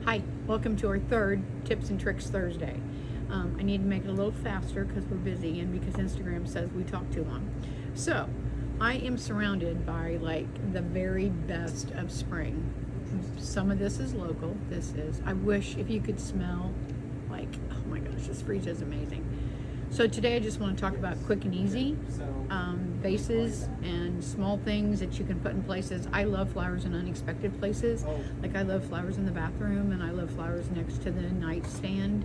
Hi, welcome to our third Tips and Tricks Thursday. I need to make it a little faster because we're busy and because Instagram says we talk too long. So, I am surrounded by like the very best of spring. Some of this is local. I wish if you could smell like, oh my gosh, this freesia is amazing. So today I just want to talk about quick and easy vases and small things that you can put in places. I love flowers in unexpected places. Like I love flowers in the bathroom, and I love flowers next to the nightstand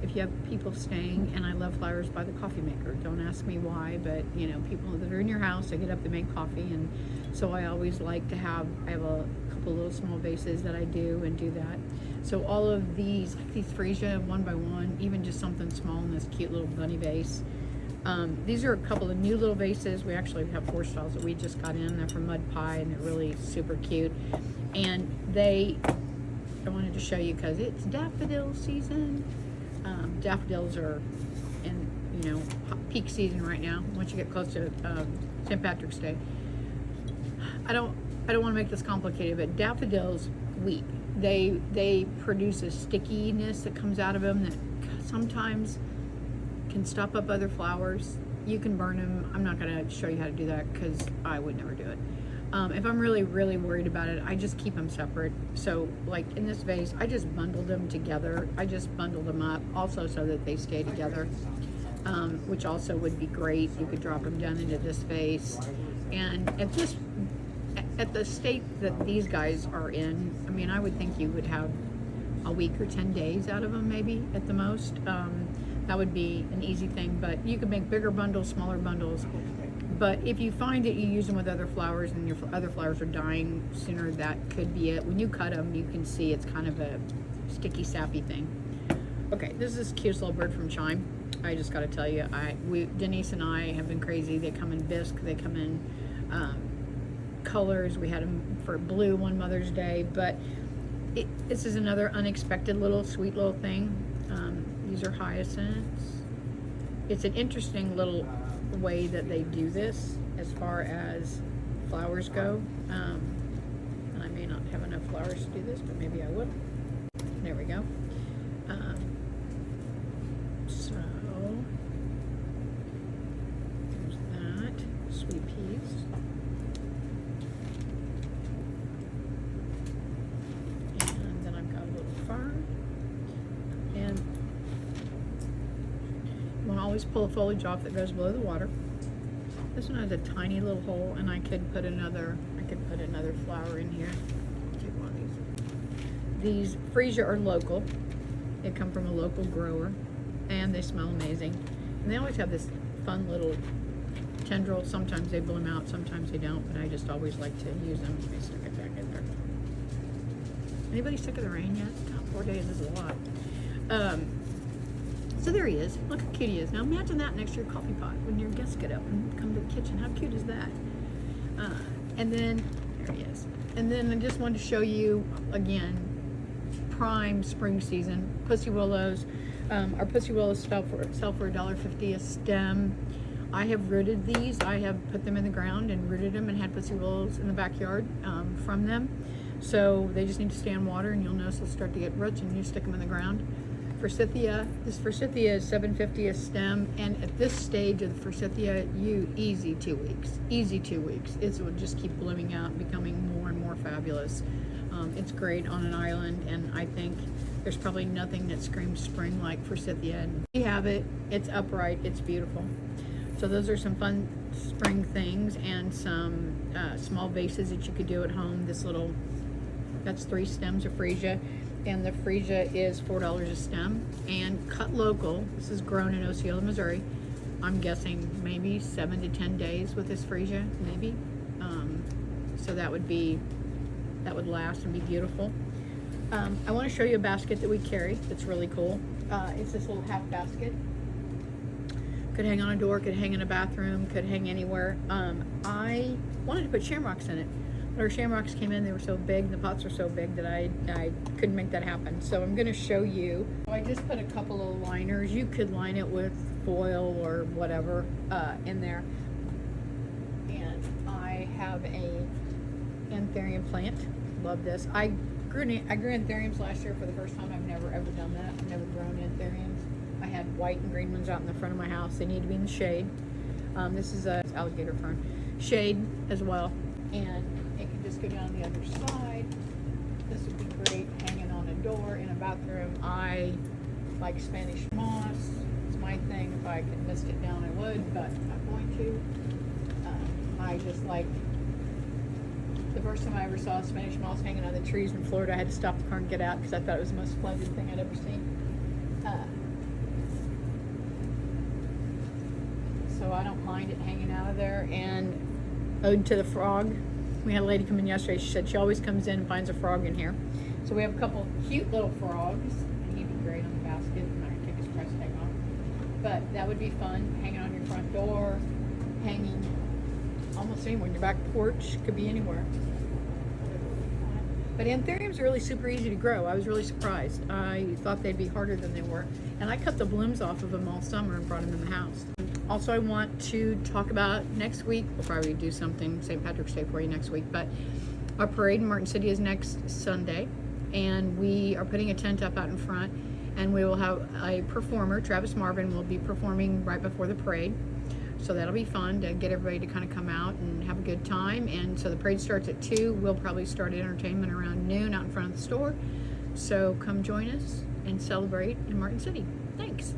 if you have people staying, and I love flowers by the coffee maker. Don't ask me why, but you know, people that are in your house, they get up to make coffee, and so I always like to have, I have a couple little small vases that I do and do that. So all of these, like these freesia one by one, even just something small in this cute little bunny vase. These are a couple of new little vases. We actually have 4 styles that we just got in. They're from Mud Pie, and they're really super cute. And I wanted to show you because it's daffodil season. Daffodils are in, peak season right now. Once you get close to St. Patrick's Day. I don't want to make this complicated, but daffodils weep. They produce a stickiness that comes out of them that sometimes can stop up other flowers. You can burn them. I'm not going to show you how to do that because I would never do it. If I'm really worried about it, I just keep them separate. So like in this vase, I just bundled them together. I just bundled them up also so that they stay together, which also would be great. You could drop them down into this vase. And at the state that these guys are in, I mean, I would think you would have a week or 10 days out of them maybe at the most. That would be an easy thing, but you could make bigger bundles, smaller bundles. But if you find that you use them with other flowers and your other flowers are dying sooner, that could be it. When you cut them, you can see it's kind of a sticky, sappy thing. Okay, this is this cute little bird from Chime. I just got to tell you, Denise and I have been crazy. They come in bisque, they come in colors. We had them for blue one Mother's Day, but this is another unexpected little sweet little thing. These are hyacinths. It's an interesting little way that they do this as far as flowers go. And I may not have enough flowers to do this, but maybe I will. There we go. So there's that. Sweet peas. And then I've got a little fern. And you want to always pull the foliage off that goes below the water. This one has a tiny little hole, and I could put another flower in here. Take one of these. These freesia are local. They come from a local grower, and they smell amazing. And they always have this fun little tendril. Sometimes they bloom out, sometimes they don't, but I just always like to use them. Let me stick it back in there. Anybody sick of the rain yet? God, 4 days is a lot. So there he is. Look how cute he is. Now imagine that next to your coffee pot when your guests get up and come to the kitchen. How cute is that? And then, there he is. And then I just wanted to show you, again, prime spring season, pussy willows. Our pussy willows sell for $1.50 a stem. I have rooted these. I have put them in the ground and rooted them and had pussy willows in the backyard from them. So they just need to stay in water, and you'll notice they'll start to get roots, and you stick them in the ground. Forsythia, this forsythia is $7.50 a stem, and at this stage of the forsythia, easy 2 weeks. Easy 2 weeks. It will just keep blooming out and becoming more and more fabulous. It's great on an island, and I think there's probably nothing that screams spring like forsythia. And we have it. It's upright. It's beautiful. So those are some fun spring things, and some small vases that you could do at home. That's 3 stems of freesia. And the freesia is $4 a stem and cut local. This is grown in Osceola, Missouri. I'm guessing maybe 7 to 10 days with this freesia, maybe. So that would last and be beautiful. I want to show you a basket that we carry that's really cool. It's this little half basket. Could hang on a door, could hang in a bathroom, could hang anywhere. I wanted to put shamrocks in it. But our shamrocks came in, they were so big, the pots were so big that I couldn't make that happen. So I'm going to show you. I just put a couple of liners. You could line it with foil or whatever in there. And I have a anthurium plant. Love this. I grew anthuriums last year for the first time. I've never ever done that. I've never grown anthuriums. I had white and green ones out in the front of my house. They need to be in the shade. This is a alligator fern. Shade as well. And it can just go down the other side. This would be great hanging on a door in a bathroom. I like Spanish moss. It's my thing. If I could mist it down, I would, but I'm not going to. I just like, the first time I ever saw Spanish moss hanging on the trees in Florida, I had to stop the car and get out because I thought it was the most splendid thing I'd ever seen. So I don't mind it hanging out of there. And ode to the frog. We had a lady come in yesterday. She said she always comes in and finds a frog in here. So we have a couple cute little frogs. And he'd be great on the basket. I'm not going to take his price tag off. But that would be fun, hanging on your front door, hanging almost anywhere. Your back porch, could be anywhere. But anthuriums are really super easy to grow. I was really surprised. I thought they'd be harder than they were. And I cut the blooms off of them all summer and brought them in the house. Also, I want to talk about next week. We'll probably do something St. Patrick's Day for you next week. But our parade in Martin City is next Sunday. And we are putting a tent up out in front. And we will have a performer. Travis Marvin will be performing right before the parade. So that'll be fun to get everybody to kind of come out and have a good time. And so the parade starts at 2. We'll probably start entertainment around noon out in front of the store. So come join us and celebrate in Martin City. Thanks.